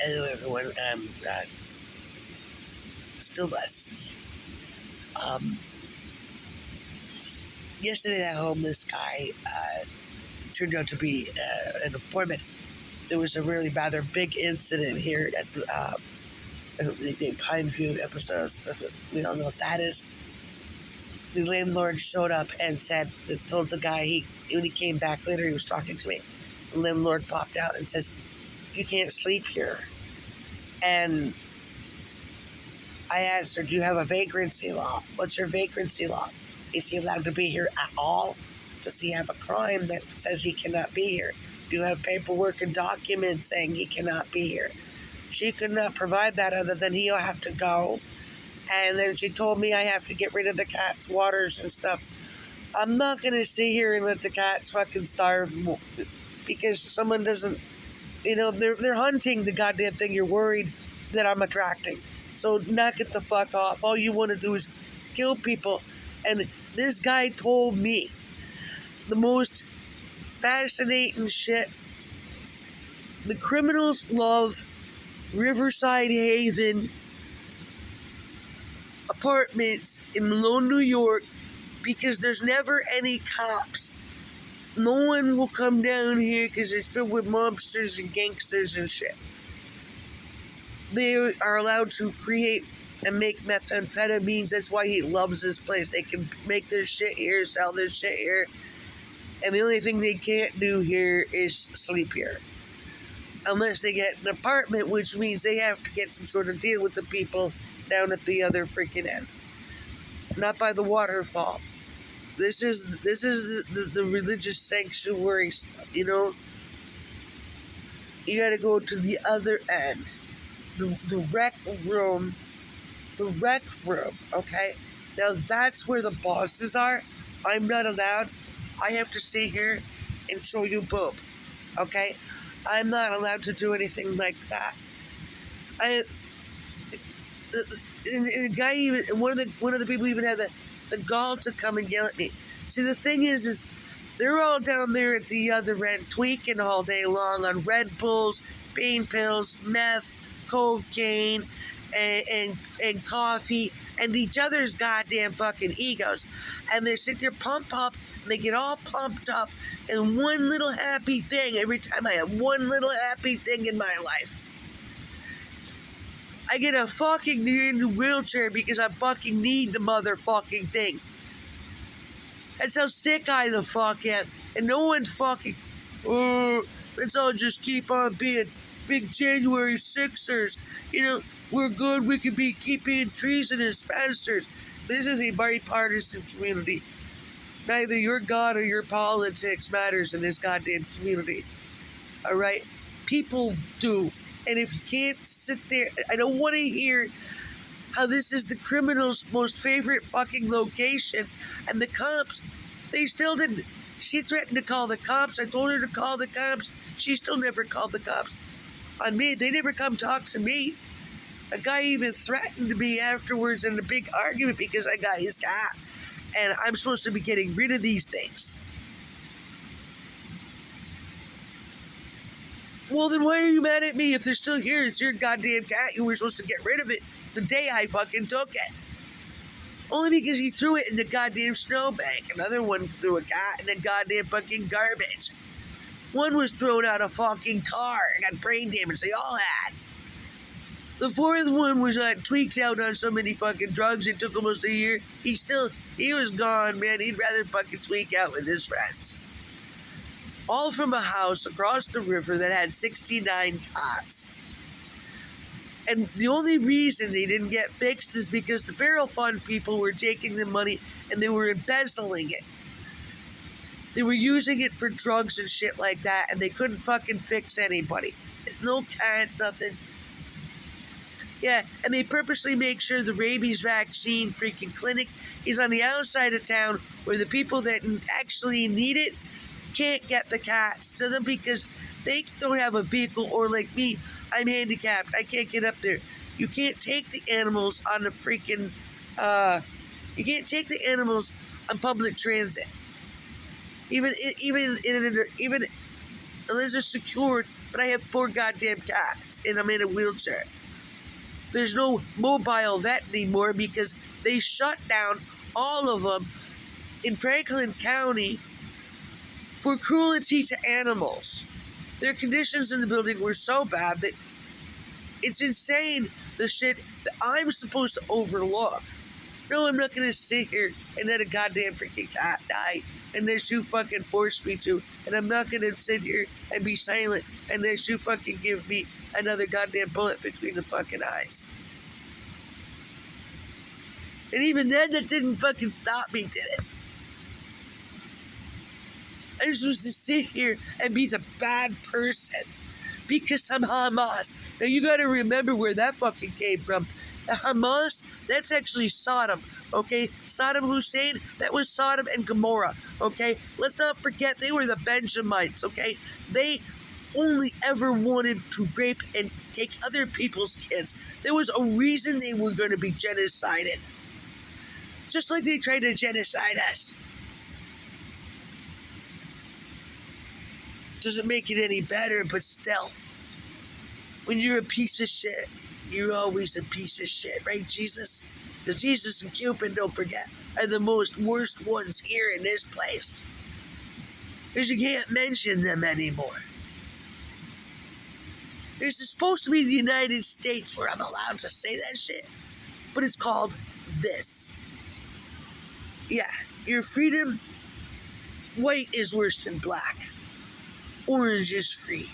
Hello, everyone. I'm still blessed. Yesterday, that homeless guy turned out to be an informant. There was a really rather big incident here at the Pineview episodes. We don't know what that is. The landlord showed up and told the guy, when he came back later, he was talking to me. The landlord popped out and says, "You can't sleep here." And I asked her, "Do you have a vagrancy law? What's your vagrancy law? Is he allowed to be here at all? Does he have a crime that says he cannot be here? Do you have paperwork and documents saying he cannot be here?" She could not provide that other than he'll have to go. And then she told me I have to get rid of the cat's waters and stuff. I'm not going to sit here and let the cats fucking starve because someone doesn't, they're hunting the goddamn thing you're worried that I'm attracting. So knock it the fuck off. All you want to do is kill people. And this guy told me the most fascinating shit. The criminals love Riverside Haven apartments in Malone, New York, because there's never any cops. No one will come down here because it's filled with mobsters and gangsters and shit. They are allowed to create and make methamphetamines. That's why he loves this place. They can make their shit here, sell their shit here. And the only thing they can't do here is sleep here. Unless they get an apartment, which means they have to get some sort of deal with the people down at the other freaking end. Not by the waterfall. This is the religious sanctuary stuff, You gotta go to the other end. The rec room, okay? Now that's where the bosses are. I'm not allowed. I have to sit here and show you boob, okay? I'm not allowed to do anything like that. The guy even, one of the people even had the gall to come and yell at me. See, the thing is they're all down there at the other end tweaking all day long on Red Bulls, pain pills, meth, cocaine, and coffee, and each other's goddamn fucking egos. And they sit there pump up, and they get all pumped up, and one little happy thing every time I have one little happy thing in my life. I get a fucking new wheelchair because I fucking need the motherfucking thing. That's how sick I the fuck am. And no one fucking, let's all just keep on being big January Sixers. We're good, we can keep being treasonous bastards. This is a bipartisan community. Neither your God or your politics matters in this goddamn community. Alright? People do. And if you can't sit there, I don't want to hear how this is the criminal's most favorite fucking location. And the cops, they still didn't. She threatened to call the cops. I told her to call the cops. She still never called the cops on me. They never come talk to me. A guy even threatened me afterwards in a big argument because I got his cat. And I'm supposed to be getting rid of these things. Well, then why are you mad at me if they're still here? It's your goddamn cat. You were supposed to get rid of it the day I fucking took it. Only because he threw it in the goddamn snowbank. Another one threw a cat in the goddamn fucking garbage. One was thrown out of a fucking car and got brain damage. They all had. The fourth one was tweaked out on so many fucking drugs. It took almost a year. He was gone, man. He'd rather fucking tweak out with his friends. All from a house across the river that had 69 cots. And the only reason they didn't get fixed is because the Barrel Fund people were taking the money and they were embezzling it. They were using it for drugs and shit like that, and they couldn't fucking fix anybody. No cats, nothing. Yeah, and they purposely make sure the rabies vaccine freaking clinic is on the outside of town where the people that actually need it can't get the cats to them because they don't have a vehicle, or like me, I'm handicapped. I can't get up there. You can't take the animals on the freaking, you can't take the animals on public transit. Even unless they're secured, but I have 4 goddamn cats, and I'm in a wheelchair. There's no mobile vet anymore because they shut down all of them in Franklin County for cruelty to animals. Their conditions in the building were so bad that it's insane, the shit that I'm supposed to overlook. No, I'm not going to sit here and let a goddamn freaking cat die unless you fucking force me to. And I'm not going to sit here and be silent unless you fucking give me another goddamn bullet between the fucking eyes. And even then, that didn't fucking stop me, did it? I'm supposed to sit here and be the bad person because I'm Hamas. Now, you got to remember where that fucking came from. Hamas, that's actually Saddam, okay? Saddam Hussein, that was Sodom and Gomorrah, okay? Let's not forget they were the Benjamites, okay? They only ever wanted to rape and take other people's kids. There was a reason they were going to be genocided. Just like they tried to genocide us. Doesn't make it any better, but still. When you're a piece of shit, you're always a piece of shit, right, Jesus? Because Jesus and Cupid, don't forget, are the worst ones here in this place. Because you can't mention them anymore. This is supposed to be the United States where I'm allowed to say that shit. But it's called this. Yeah, your freedom, white is worse than black. Orange is free.